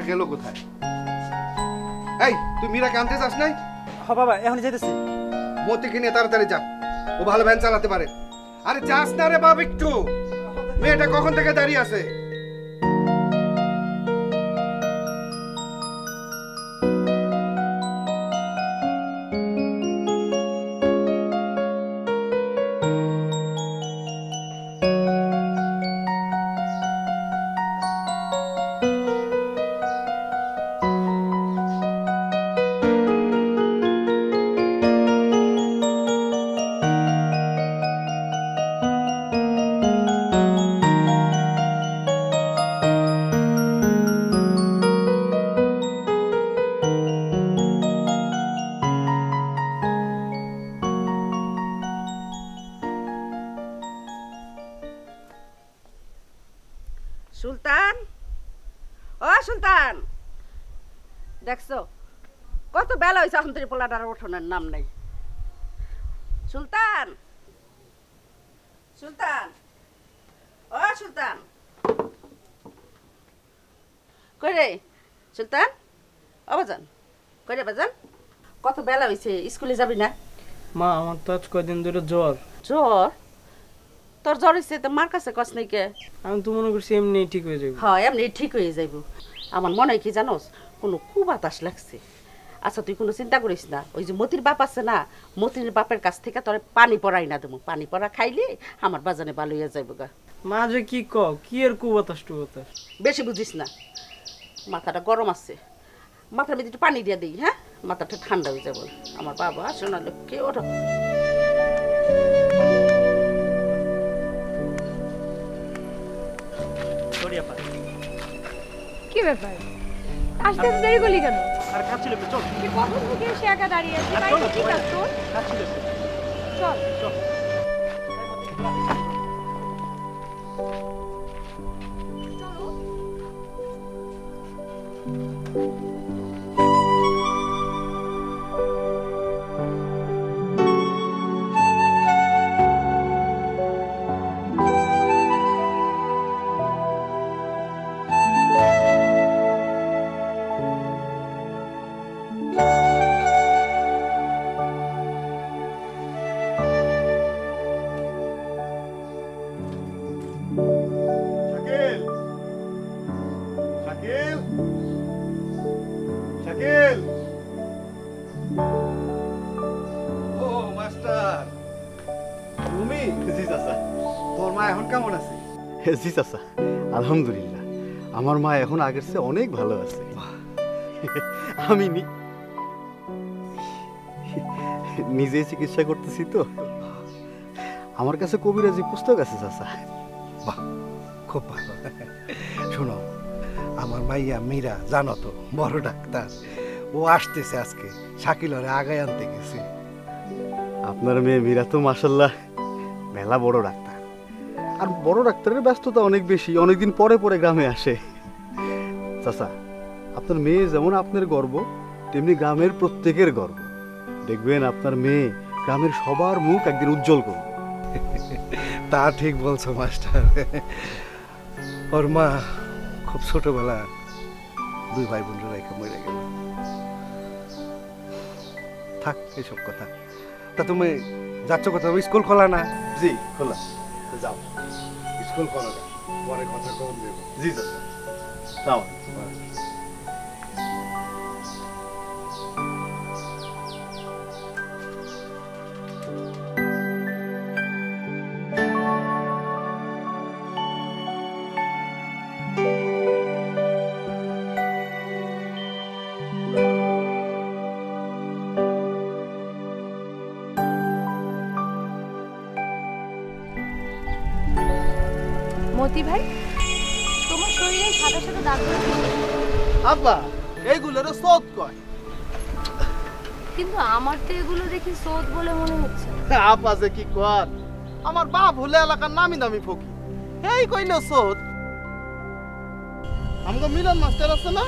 গেল কোথায়? এই তুই মীরাকে আনতে যাস নাই? হ্যাঁ বাবা এখনই যাইতেছি। মতিকে নিয়ে তাড়াতাড়ি যা, ও ভালো ভ্যান চালাতে পারে। আরে যাস না রে বাপ একটু, মেয়েটা কখন থেকে দাঁড়িয়ে আছে। সুলতান, ও সুলতান, দেখছো কত বেলা হয়েছে এখন তুই পোলাটার ওঠনের নাম নাই। সুলতান, সুলতান, ও সুলতান, কই রে সুলতান? ও বাজান, কই রে বাজান? কত বেলা হয়েছে, স্কুলে যাবি না? মা আমার তো আজ কয়দিন ধরে জ্বর। জ্বর? তোর জ্বর হয়েছে তো মার কাছে কস নাই কে? আমি তো মনে করছি এমনি ঠিক হয়ে যাবে। হ্যাঁ এমনি ঠিক হয়ে যাইব। আমার মনে হয় কি জানোস, কোনো কুবাতাস লাগছে। আচ্ছা তুই কোনো চিন্তা করিস না, ওই যে মতির বাপ আছে না, মতির বাপের কাছ থেকে তোর পানি পড়াই না দেবো, পানি পড়া খাইলে আমার বাজানে ভালো হয়ে যাইব গা। মা যে কি কও, কি আর কুবাতাস টুবাতাস? বেশি বুঝিস না, মাথাটা গরম আছে, মাথার মধ্যে একটু পানি দিয়ে দিই। হ্যাঁ মাথাটা ঠান্ডা হয়ে যাবো। আমার বাবা শোনালো কে ওঠো। কি ব্যাপার আসতে দেরি করলি কেন? আর কাচ্ছিল চল। তুই কখন থেকে এসে একা দাঁড়িয়ে আছিস? বাইরে কি কাজ তোর? কাচ্ছিল চল চল। জি চাচা, আলহামদুলিল্লাহ আমার মা এখন আগের চেয়ে অনেক ভালো আছে। আমি নিজেই চিকিৎসা করতেছি তো। আমার কাছে কবিরাজি পুস্তক আছে চাচা। বাহ খুব ভালো। শোনো আমার মাইয়া মীরা জানো তো বড় ডাক্তার, ও আসতেছে আজকে, শাকিলরে আগায় আনতে গেছে। আপনার মেয়ে মীরা তো মাশাআল্লাহ মেলা বড় ডাক্তার। আর বড় ডাক্তারের ব্যস্ততা অনেক বেশি, অনেকদিন পরে পরে গ্রামে আসে। চাচা আপনার মেয়ে যেমন আপনার গর্ব, তেমনি গ্রামের প্রত্যেকের গর্ব। দেখবেন আপনার মেয়ে গ্রামের সবার মুখ একদিন উজ্জ্বল করবে। তা ঠিক বলছো মাস্টার। ওর মা খুব ছোটবেলা দুই ভাই বোন রেখে মরে গেল। থাক এসব কথা। তা তুমি যাচ্ছ কোথাও? স্কুল খোলা না? জি খোলা। যাও স্কুল খোলা, পরে কথা কম দেব। জি চাচা যাও। মতি ভাই তোমার শরীরে সাদা সাদা দাগ পড়েছে। আব্বা এইগুলোরও সদ কয়, কিন্তু আমার তো এগুলো দেখি সোদ বলে মনে হচ্ছে। আপা যে কি কর, আমার বাপ হলে এলাকার নামি দামি ফকি, এই কই না সদ। আমগো মিলন মাস্টার আছে না,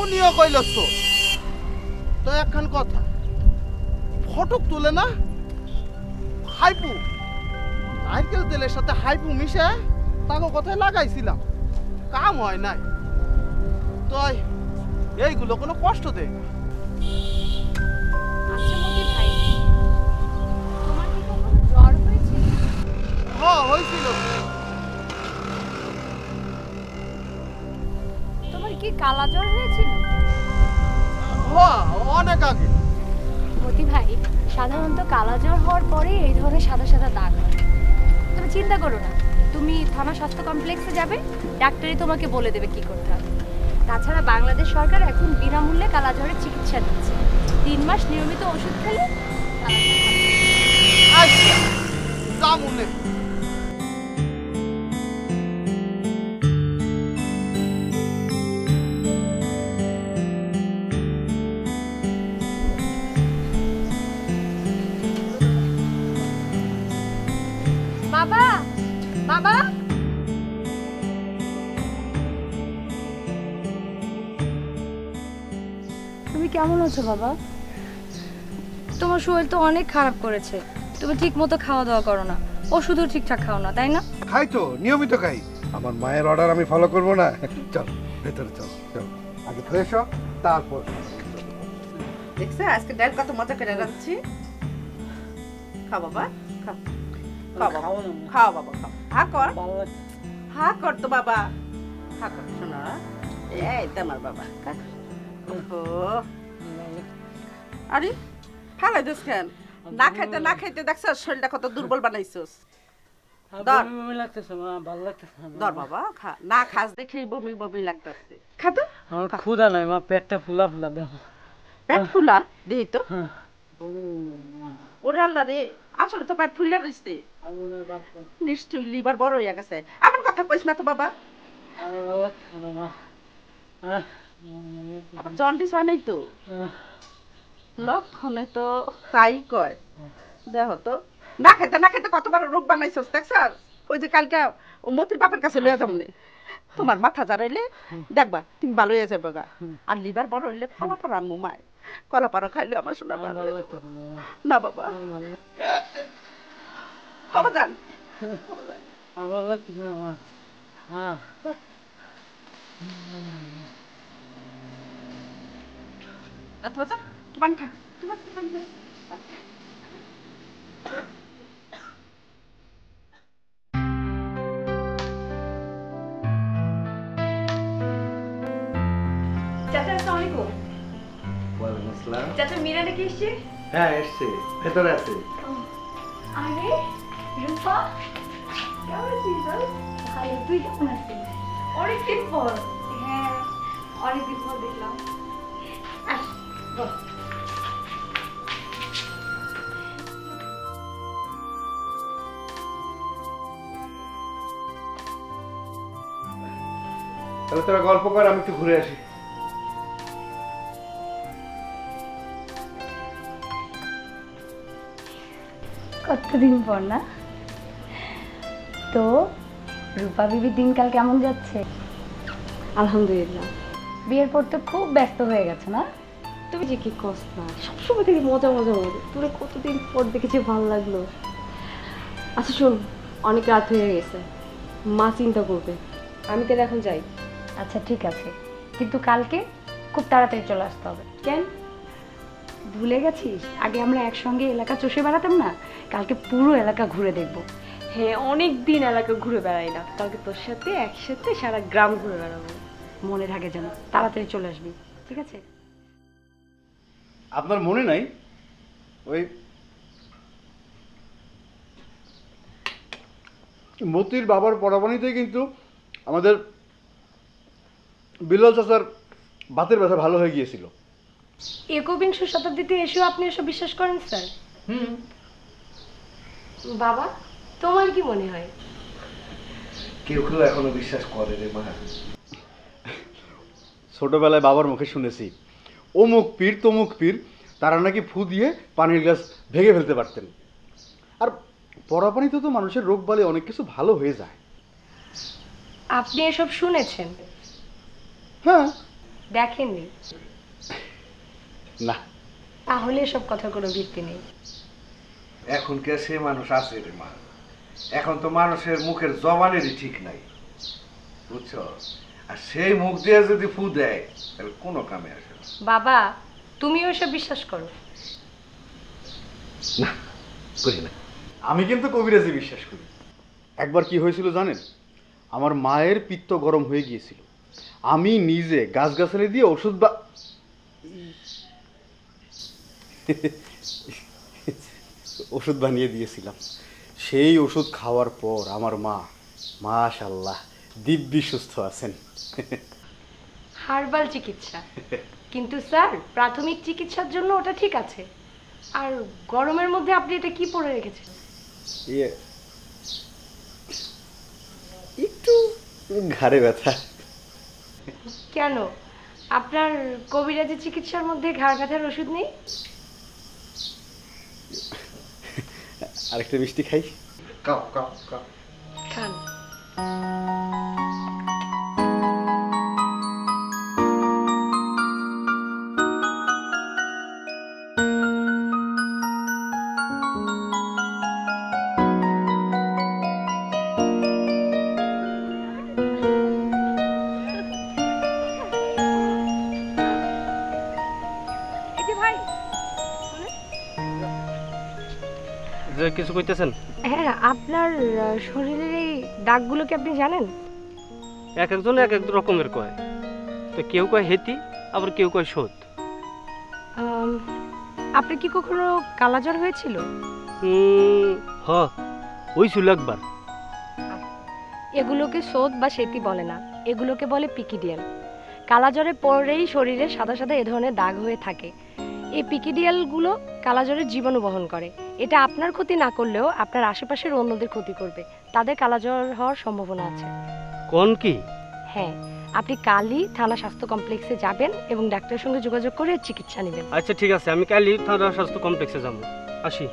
উনিও কইল সদ। তো একখান কথা, ফটক তুলে না হাইপু, নারকেল তেলের সাথে হাইপু মিশে তাকে কথায় লাগাইছিলাম, কাম হয় নাই। তয় এইগুলো কোনো কষ্ট দেয় না। আচ্ছা মতি ভাই, তোমার কি কখনো জ্বর হয়েছিল? হয়েছিল। তোমার কি কালা জ্বর হয়েছিল? অনেক আগে। মতি ভাই, সাধারণত কালা জ্বর হওয়ার পরে এই ধরনের সাদা সাদা দাগ হয়। তুমি চিন্তা করো না, তুমি থানা স্বাস্থ্য কমপ্লেক্সে যাবে, ডাক্তারই তোমাকে বলে দেবে কি করতে হবে। তাছাড়া বাংলাদেশ সরকার এখন বিনামূল্যে কালা জ্বরের চিকিৎসা দিচ্ছে। 3 মাস নিয়মিত ওষুধ খেলে আচ্ছা কামুনে বাবা, বাবা, তুমি কেমন আছো বাবা? তোমার শরীর তো অনেক খারাপ করেছে। তুমি ঠিক মতো খাওয়া দাওয়া করো না, ওষুধও ঠিকঠাক খাও না, তাই না? খাই তো, নিয়মিত খাই। আমার মায়ের অর্ডার আমি ফলো করব না? চল ভেতরে চল, চল আগে ফ্রেশ হ, তারপর। দেখছো আজকে ডাল কত মজা করে রাঁধছি। খাও বাবা, খাও খাও বাবা, খাও বাবা, খাও। হা কর, হা কর তো বাবা, হা কর। শোনা এই তো আমার বাবা। ওহো, আরে ফালাই দিস কেন? না খাইতে না খাইতে দেখছ শরীরটা কত দুর্বল বানাইছস। ধর বমি লাগতেছে মা, ভালো লাগতেছে না। ধর বাবা, খা। না খাস দেখে বমি বমি লাগতেছে। খা তো। আমার ক্ষুধা নাই মা, পেটটা ফুলা ফুলা দেখো। পেট ফুলা দেই তো। ওরে আল্লাহ রে, আসলে তো পেট ফুলা রইছে। নিশ্চয়ই লিভার বড় হয়ে গেছে। আমার কথা কইস না তো বাবা। জন্ডিস হয় নাই তো? লক্ষণে তো তাই কয়। দেখো তো, না খেতে না খেতে কত বড় রোগ বানাইছস দেখছ? ওই যে কালকে ও মতির বাপের কাছে লইয়া যাবনে, তোমার মাথা জারাইলে দেখবা তুমি ভালো হয়ে যাবে গা। আর লিভার বড় হইলে কলা পাড়া মুমায়, কলা পাড়া খাইলে আমার শোনা ভালো না বাবা। বাবা যান ভালো লাগতেছে না মা। হ্যাঁ তোমার পান খা, তোমার পান খা। চাচা আসসালামু আলাইকুম। ওয়ালাইকুম আসসালাম। চাচা মীরা নাকি এসছে? হ্যাঁ এসছে, ভেতরে আছে। আরে রূপা, কেমন আছিস? ভালো, তুই কেমন আছিস? অনেকদিন পর। হ্যাঁ অনেকদিন পর দেখলাম। আস বস। তাহলে তোরা গল্প কর, আমি একটু ঘুরে আসি। কতদিন পর না? তো রূপা বিবির দিনকাল কেমন যাচ্ছে? আলহামদুলিল্লাহ। বিয়ের পর তো খুব ব্যস্ত হয়ে গেছে না? তুমি যে কি কষ্ট না, সবসময় থেকে মজা মজা মজা। তোরে কতদিন পর দেখেছি, ভালো লাগলো। আচ্ছা শোন, অনেক রাত হয়ে গেছে, মা চিন্তা করবে। আমি তাহলে এখন যাই। আচ্ছা ঠিক আছে, কিন্তু কালকে খুব তাড়াতাড়ি চলে আসতে হবে। কেন? ভুলে গেছিস আগে আমরা একসঙ্গে এলাকা চষে বেড়াতাম না? কালকে পুরো এলাকা ঘুরে দেখবো। হ্যাঁ, অনেক দিন এলাকা ঘুরে বেড়াই না, কালকে তোর সাথে একসাথে সারা গ্রাম ঘুরে বেড়াবো। মনে থাকে যেন, তাড়াতাড়ি চলে আসবি, ঠিক আছে? আপনার মনে নাই ওই মতির বাবার পরামর্শেই কিন্তু আমাদের বিল্লাল চাচার বাতের ব্যথা ভালো হয়ে গিয়েছিল। একবিংশ শতাব্দীতে এসেও আপনি এসব বিশ্বাস করেন স্যার? বাবা, তোমার কি মনে হয়? কেউ কেউ এখনো বিশ্বাস করে রে মা। ছোটবেলায় বাবার মুখে শুনেছি, অমুক পীর তমুক পীর, তারা নাকি ফু দিয়ে পানির গ্লাস ভেঙে ফেলতে পারতেন। আর পরাপানিতে তো মানুষের রোগ বালে অনেক কিছু ভালো হয়ে যায়। আপনি এসব শুনেছেন? হ্যাঁ। দেখেননি? না। তাহলে এসব কথার কোনো ভিত্তি নেই। এখন কে সে মানুষ আছে রে মা? এখন তো মানুষের মুখের জবানেরই ঠিক নাই, বুঝছো? আর সেই মুখ দিয়ে যদি ফু দেয় তাহলে কোনো কামে আসে না। বাবা তুমিও এসব বিশ্বাস করো? না, করি না। আমি কিন্তু কবিরাজি বিশ্বাস করি। একবার কি হয়েছিল জানেন, আমার মায়ের পিত্ত গরম হয়ে গিয়েছিল, আমি নিজে গাছগাছালি দিয়ে ওষুধ ওষুধ বানিয়ে দিয়েছিলাম। সেই ওষুধ খাওয়ার পর আমার মা মাশাআল্লাহ দিব্যি সুস্থ আছেন। হার্বাল চিকিৎসা, কিন্তু স্যার প্রাথমিক চিকিৎসার জন্য ওটা ঠিক আছে। আর গরমের মধ্যে আপনি এটা কি পরে রেখেছেন? ইয়ে একটু ঘাড়ে ব্যথা। কেন, আপনার কবিরাজি চিকিৎসার মধ্যে ঘাড় ব্যথার ওষুধ নেই? আরেকটা মিষ্টি খাই। কাও কাও কাও। খান। কিছু কইতেছেন? হ্যাঁ, আপনার শরীরের এই দাগগুলো কি আপনি জানেন? এক একজন এক এক রকমের কয়, তো কেউ কয় হেতি, আবার কেউ কয় শোধ। আপনি কি কখনো কালাজ্বর হয়েছিল? হ, হইছিল একবার। এগুলোকে শোধ বা সেতি বলে না, এগুলোকে বলে পিকিডিয়াল। কালাজ্বরে পরেই শরীরে সাদা সাদা এ ধরনের দাগ হয়ে থাকে। এই পিকিডিয়ালগুলো কালাজ্বরের জীবাণু বহন করে। এটা আপনার ক্ষতি না করলেও আপনার আশেপাশের অন্যদের ক্ষতি করবে, তাদের কালাজ্বর হওয়ার সম্ভাবনা আছে। কোন কি? হ্যাঁ, আপনি কালই থানা স্বাস্থ্য কমপ্লেক্সে যাবেন এবং ডাক্তারের সঙ্গে যোগাযোগ করে চিকিৎসা নেবেন। আচ্ছা ঠিক আছে, আমি কালই থানা স্বাস্থ্য কমপ্লেক্সে যাবো। আসি।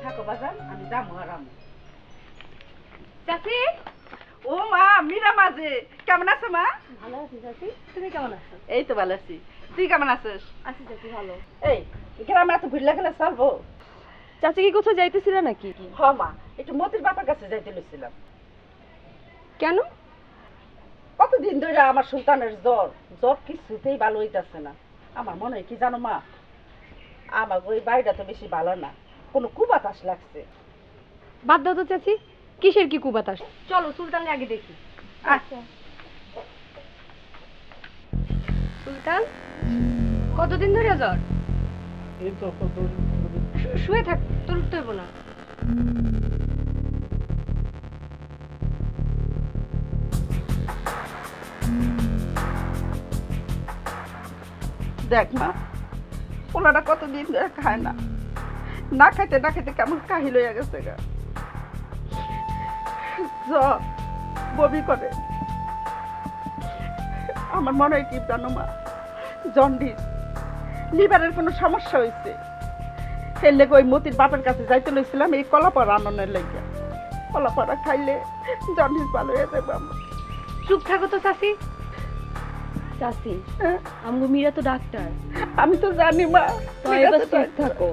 থাকো বাজান, আমি যাবো আরাম। চাচি, ও মা, মীরা মাঝে কেমন আছো মা? ভালো আছি চাচি, তুমি কেমন আছো? এই তো ভালো আছি, তুই কেমন আছিস? আছি চাচি, ভালো। এই গ্রামে এত ভিড় লাগলে চলবো? চাচি কি কোথাও যাইতেছিল নাকি? হ মা, একটু মতির বাবার কাছে যাইতে লইছিলাম। কেন? কতদিন ধরে আমার সুলতানের জ্বর জ্বর কিছুতেই ভালো হইতাছে না। আমার মনে হয় কি জানো মা, আমার ওই বাড়িটা তো বেশি ভালো না, কোনো কুবাতাস লাগছে। বাদ দাও তো চাচি, কিসের কি কুবাতাস? চলো সুলতানকে আগে দেখি। আচ্ছা। সুলতান, কতদিন ধরে জ্বর? এই তো শুয়ে থাক, তোর উঠতে হইব না। দেখ মা, পোলাটা কতদিন ধরে খায় না, না খাইতে না খাইতে কেমন কাহিল হয়ে গেছে গা। জ্বর বমি করে। আমার মনে হয় কি জানো মা, জন্ডিস, লিভারের কোনো সমস্যা হয়েছে। এর লেগে ওই মতির বাপের কাছে যাইতে লইছিলাম এই কলাপাড়া আননের লেগে। কলাপাড়া খাইলে জন্ডিস ভালো হয়ে যাবে আমার। চুপ থাকো তো চাচি। চাচি, আমগো মীরা তো ডাক্তার। আমি তো জানি মা, তো এবার চুপ থাকো।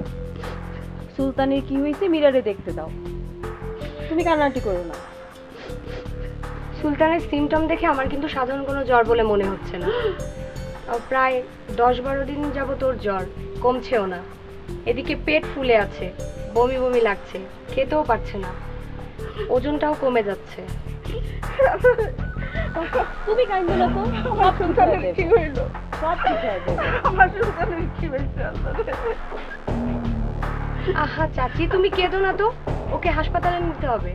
সুলতানের কি হয়েছে মীরারে দেখতে দাও, তুমি কান্নাকাটি করো না। সুলতানের সিমটম দেখে আমার কিন্তু সাধারণ কোনো জ্বর বলে মনে হচ্ছে না। প্রায় 10-12 দিন যাবত ওর জ্বর, কমছেও না। এদিকে পেট ফুলে আছে, বমি বমি লাগছে, খেতেও পারছে না, ওজনটাও কমে যাচ্ছে। তুমি কাইন্দ না তো, আমার সুলতানের কি হইল? সব ঠিক হয়ে যাবে। আমার সুলতানের কি হয়েছে? আহা চাচি, তুমি কেঁদো না তো, ওকে হাসপাতালে নিতে হবে।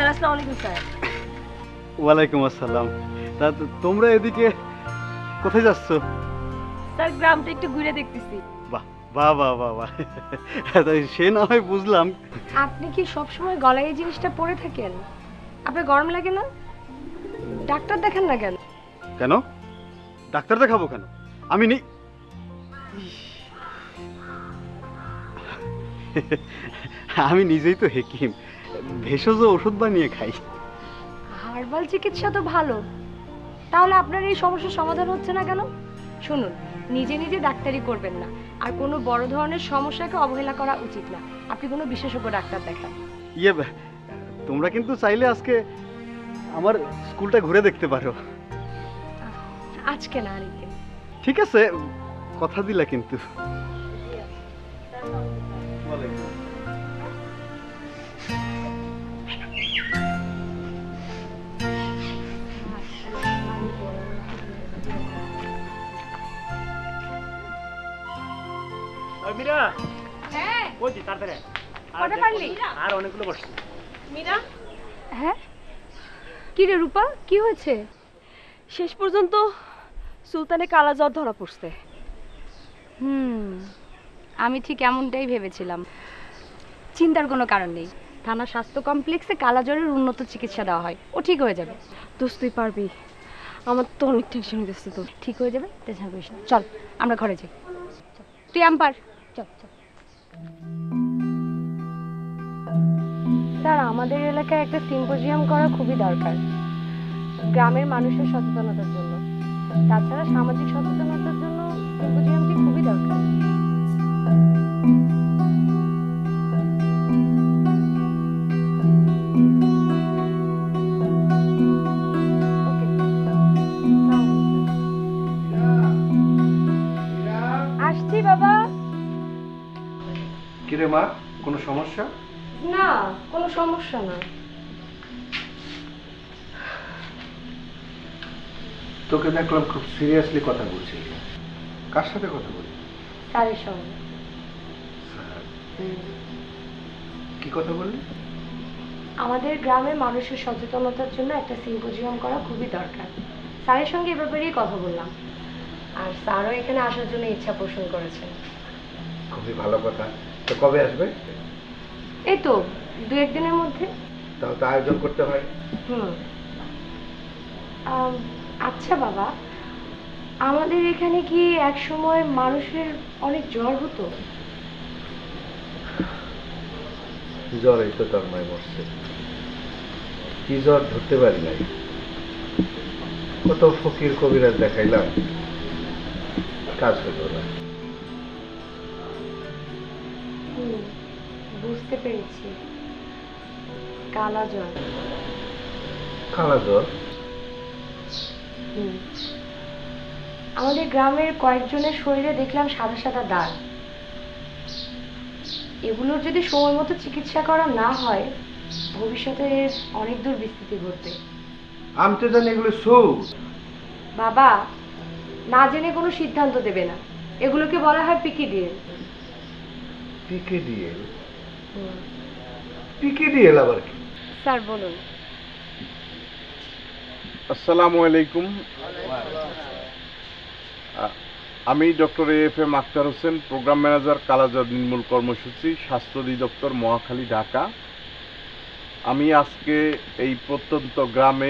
স্যার আসসালামু আলাইকুম স্যার। ওয়ালাইকুম আসসালাম। তা তোমরা এদিকে কোথায় যাচ্ছ? স্যার গ্রামটা একটু ঘুরে দেখতেছি। বাহ বাহ বাহ বাহ বাহ, সে না হয় বুঝলাম। আপনি কি সবসময় গলায় এই জিনিসটা পরে থাকেন? আপনার গরম লাগে না? ডাক্তার দেখান না কেন? কেন ডাক্তার দেখাবো কেন? আমি আমি নিজেই তো হেকিম, ভেষজ ওষুধ বানিয়ে খাই। হার্বাল চিকিৎসা তো ভালো, তাহলে আপনার এই সমস্যার সমাধান হচ্ছে না কেন? শুনুন, নিজে নিজে ডাক্তারি করবেন না, আর কোনো বড় ধরনের সমস্যাকে অবহেলা করা উচিত না। আপনি কোনো বিশেষজ্ঞ ডাক্তার দেখান। তোমরা কিন্তু চাইলে আজকে আমার স্কুলটা ঘুরে দেখতে পারো। আজকে না, আরেকদিন। ঠিক আছে, কথা দিলা কিন্তু। মীরা, হ্যাঁ বলছি তাড়াতাড়ি কটা পারলি? আর অনেকগুলো বসছি। মীরা, হ্যাঁ কি রে রূপা, কি হয়েছে? শেষ পর্যন্ত সুলতানে কালা জ্বর ধরা পড়ছে। আমি ঠিক এমনটাই ভেবেছিলাম। চিন্তার কোনো কারণ নেই, থানা স্বাস্থ্য কমপ্লেক্সে কালাজ্বরের উন্নত চিকিৎসা দেওয়া হয়, ও ঠিক হয়ে যাবে। দোস্ত তুই পারবি, আমার তো অনেক টেনশন হইতেছে। তো ঠিক হয়ে যাবে, টেনশন করিস না। চল আমরা ঘরে যাই। চল, তুই আম্পার চল চল। স্যার, আমাদের এলাকায় একটা সিম্পোজিয়াম করা খুবই দরকার, গ্রামের মানুষের সচেতনতার জন্য। তাছাড়া সামাজিক সচেতনতার জন্য সিম্পোজিয়ামটি খুবই দরকার। আসছি বাবা। কিরে মা, কোনো সমস্যা? না, কোনো সমস্যা না। তোকে দেখলাম খুব সিরিয়াসলি কথা বলছিস। কার সাথে কথা বলি? স্যারের সঙ্গে। কি কথা বললি? আমাদের গ্রামের মানুষের সচেতনতার জন্য একটা সিম্পোজিয়াম করা খুবই দরকার। স্যারের সঙ্গে এ ব্যাপারেই কথা বললাম, আর স্যারও এখানে আসার জন্য ইচ্ছা পোষণ করেছেন। খুবই ভালো কথা। তো কবে আসবে? এই তো 2-1 দিনের মধ্যে। তাহলে তো আয়োজন করতে হয়। আচ্ছা বাবা, আমাদের এখানে কি এক সময় মানুষের অনেক জ্বর হতো? জ্বরেই তো তোর মায় মরছে। কি জ্বর ধরতে পারি নাই। কত ফকির কবিরাজ দেখাইলাম, কাজ হলো না। বুঝতে পেরেছি, কালা জ্বর। কালা জ্বর? আমাদের গ্রামের কয়েকজনের শরীরে দেখলাম সাদা সাদা দাগ। এগুলোর যদি সময় মতো চিকিৎসা করা না হয়, ভবিষ্যতে অনেক দূর বিস্তৃতি ঘটবে। আমি তো জানি এগুলো সুখ। বাবা, না জেনে কোনো সিদ্ধান্ত দেবে না, এগুলোকে বলা হয় পিকিডিএল। পিকেডিএল? পিকেডিএল আবার কি? স্যার বলুন। আসসালামু আলাইকুম। আমি doctor AFM Akhtar Hossain, program manager কালাজ্বর নির্মূল কর্মসূচি, স্বাস্থ্য অধিদপ্তর, মহাখালী, ঢাকা। আমি আজকে এই প্রত্যন্ত গ্রামে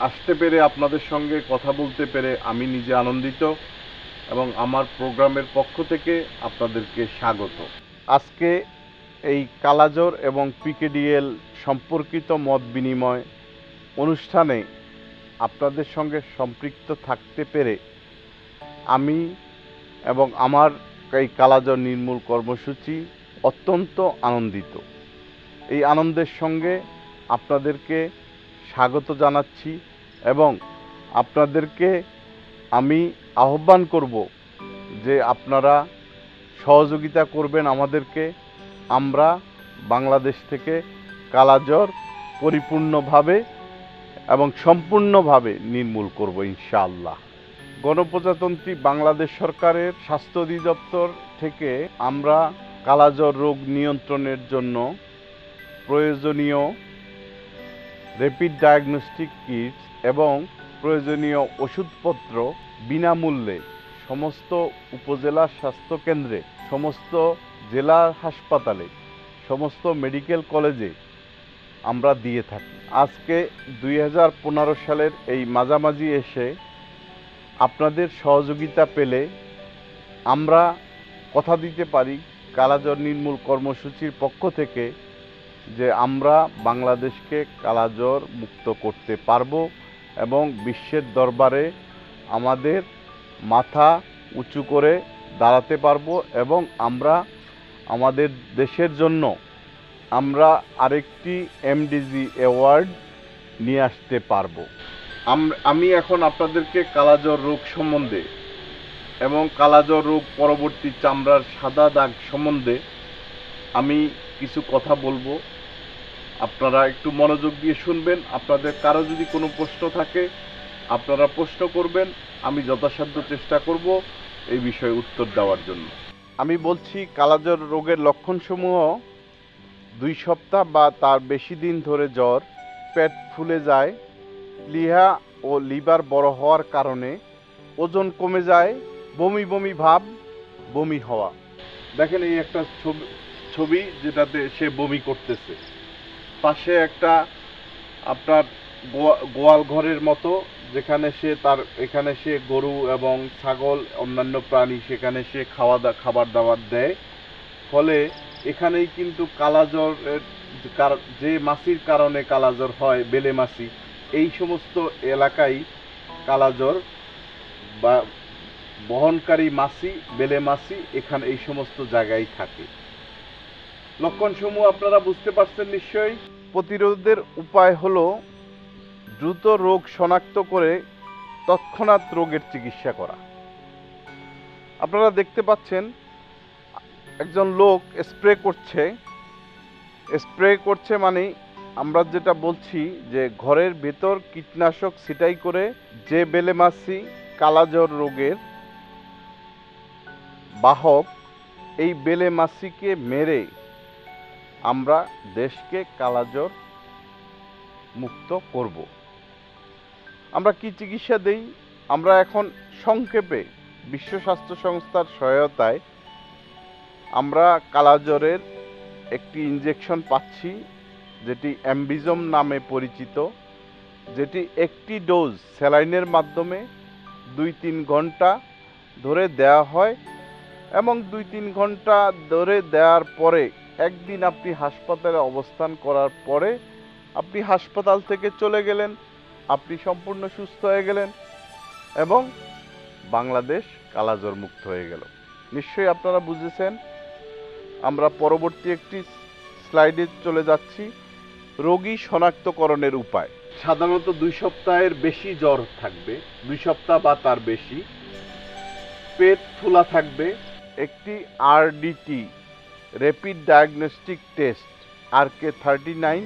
আসতে পেরে, আপনাদের সঙ্গে কথা বলতে পেরে আমি নিজে আনন্দিত, এবং আমার প্রোগ্রামের পক্ষ থেকে আপনাদেরকে স্বাগত। আজকে এই কালাজ্বর এবং পিকেডিএল সম্পর্কিত মত বিনিময় অনুষ্ঠানে আপনাদের সঙ্গে সম্পৃক্ত থাকতে পেরে আমি এবং আমার এই কালাজ্বর নির্মূল কর্মসূচি অত্যন্ত আনন্দিত। এই আনন্দের সঙ্গে আপনাদেরকে স্বাগত জানাচ্ছি, এবং আপনাদেরকে আমি আহ্বান করব যে আপনারা সহযোগিতা করবেন আমাদেরকে। আমরা বাংলাদেশ থেকে কালাজ্বর পরিপূর্ণভাবে এবং সম্পূর্ণভাবে নির্মূল করব ইনশাআল্লাহ। গণপ্রজাতন্ত্রী বাংলাদেশ সরকারের স্বাস্থ্য অধিদপ্তর থেকে আমরা কালাজ্বর রোগ নিয়ন্ত্রণের জন্য প্রয়োজনীয় র্যাপিড ডায়াগনস্টিক কিটস এবং প্রয়োজনীয় ওষুধপত্র বিনামূল্যে সমস্ত উপজেলা স্বাস্থ্যকেন্দ্রে, সমস্ত জেলা হাসপাতালে, সমস্ত মেডিকেল কলেজে আমরা দিয়ে থাকি। আজকে 2015 সালের এই মাঝামাঝি এসে আপনাদের সহযোগিতা পেলে আমরা কথা দিতে পারি কালাজ্বর নির্মূল কর্মসূচির পক্ষ থেকে যে আমরা বাংলাদেশকে কালাজ্বর মুক্ত করতে পারবো এবং বিশ্বের দরবারে আমাদের মাথা উঁচু করে দাঁড়াতে পারবো এবং আমরা আমাদের দেশের জন্য আমরা আরেকটি এমডিজি অ্যাওয়ার্ড নিয়ে আসতে পারবো। আমি এখন আপনাদেরকে কালাজ্বর রোগ সম্বন্ধে এবং কালাজ্বর রোগ পরবর্তী চামড়ার সাদা দাগ সম্বন্ধে আমি কিছু কথা বলবো। আপনারা একটু মনোযোগ দিয়ে শুনবেন। আপনাদের কারো যদি কোনো প্রশ্ন থাকে আপনারা প্রশ্ন করবেন, আমি যথাসাধ্য চেষ্টা করব এই বিষয়ে উত্তর দেওয়ার জন্য। আমি বলছি কালাজ্বর রোগের লক্ষণসমূহ 2 সপ্তাহ বা তার বেশি দিন ধরে জ্বর, পেট ফুলে যায়, প্লীহা ও লিভার বড় হওয়ার কারণে ওজন কমে যায়, বমি বমি ভাব, বমি হওয়া। দেখেন এই একটা ছবি যেটাতে সে বমি করতেছে, পাশে একটা আপনার গোয়াল ঘরের মতো যেখানে এখানে সে গরু এবং ছাগল অন্যান্য প্রাণী সেখানে সে খাবার দাবার দেয়। ফলে এখানেই কিন্তু কালাজ্বরের যে মাছির কারণে কালাজ্বর হয়, বেলে মাছি, এই সমস্ত এলাকায় কালাজ্বর বা বহনকারী মাছি, বেলে মাছি এখানে এই সমস্ত জায়গায় থাকে। লক্ষণসমূহ আপনারা বুঝতে পারছেন নিশ্চয়ই। প্রতিরোধের উপায় হলো দ্রুত রোগ শনাক্ত করে তৎক্ষণাৎ রোগের চিকিৎসা করা। আপনারা দেখতে পাচ্ছেন একজন লোক স্প্রে করছে মানে আমরা যেটা বলছি যে ঘরের ভেতর কীটনাশক ছিটাই করে যে বেলে মাছি কালাজ্বর রোগের বাহক, এই বেলে মাছিকে মেরে আমরা দেশকে কালাজ্বর মুক্ত করব। আমরা কি চিকিৎসা দেই? আমরা এখন সংক্ষেপে বিশ্ব স্বাস্থ্য সংস্থার সহায়তায় আমরা কালাজ্বরের একটি ইনজেকশন পাচ্ছি যেটি অ্যাম্বিজম নামে পরিচিত, যেটি একটি ডোজ স্যালাইনের মাধ্যমে 2-3 ঘন্টা ধরে দেওয়া হয় এবং 2-3 ঘন্টা ধরে দেওয়ার পরে একদিন আপনি হাসপাতালে অবস্থান করার পরে আপনি হাসপাতাল থেকে চলে গেলেন, আপনি সম্পূর্ণ সুস্থ হয়ে গেলেন এবং বাংলাদেশ কালাজ্বর মুক্ত হয়ে গেল। নিশ্চয়ই আপনারা বুঝেছেন। আমরা পরবর্তী একটি স্লাইডে চলে যাচ্ছি। রোগী শনাক্তকরণের উপায়। সাধারণত 2 সপ্তাহের বেশি জ্বর থাকবে, 2 সপ্তাহ বা তার বেশি, পেট ফোলা থাকবে। একটি RDT rapid diagnostic test RK39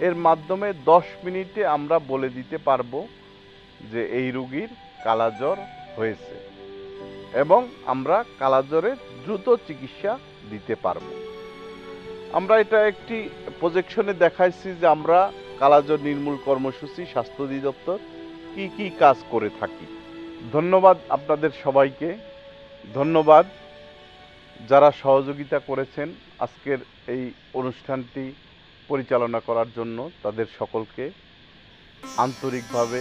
এর মাধ্যমে 10 মিনিটে আমরা বলে দিতে পারবো যে এই রোগীর কালাজ্বর হয়েছে এবং আমরা কালাজ্বরের দ্রুত চিকিৎসা দিতে পারবো। আমরা এটা একটি প্রজেকশনে দেখাইছি যে আমরা কালাজ্বর নির্মূল কর্মসূচি স্বাস্থ্য অধিদপ্তর কি কাজ করে থাকি। ধন্যবাদ আপনাদের সবাইকে, ধন্যবাদ যারা সহযোগিতা করেছেন আজকের এই অনুষ্ঠানটি পরিচালনা করার জন্য। তাদের সকলকে আন্তরিকভাবে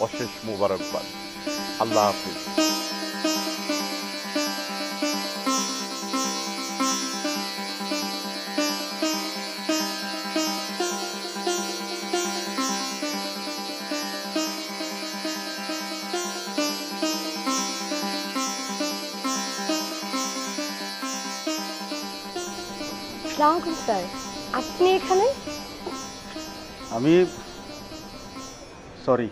অশেষ মোবারকবাদ। আল্লাহ হাফেজ। আসসালামু স্যার, আপনি এখানে? আমি সরি।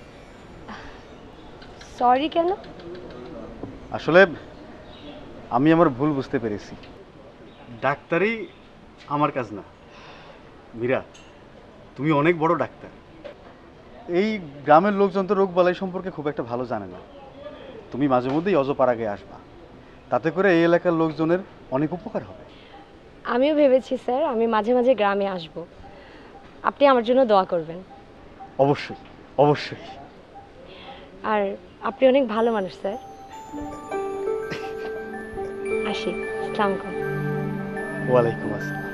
সরি কেন? আসলে আমি আমার ভুল বুঝতে পেরেছি। ডাক্তারই আমার কাজ না। মীরা, তুমি অনেক বড় ডাক্তার। এই গ্রামের লোকজন তো রোগ বালাই সম্পর্কে খুব একটা ভালো জানে না। তুমি মাঝে মধ্যেই অজপাড়াগে আসবা, তাতে করে এই এলাকার লোকজনের অনেক উপকার হবে। আমিও ভেবেছি স্যার আমি মাঝে মাঝে গ্রামে আসব। আপনি আমার জন্য দোয়া করবেন। অবশ্যই অবশ্যই। আর আপনি অনেক ভালো মানুষ স্যার। আসি, আসসালামু আলাইকুম। ওয়ালাইকুম আসসালাম।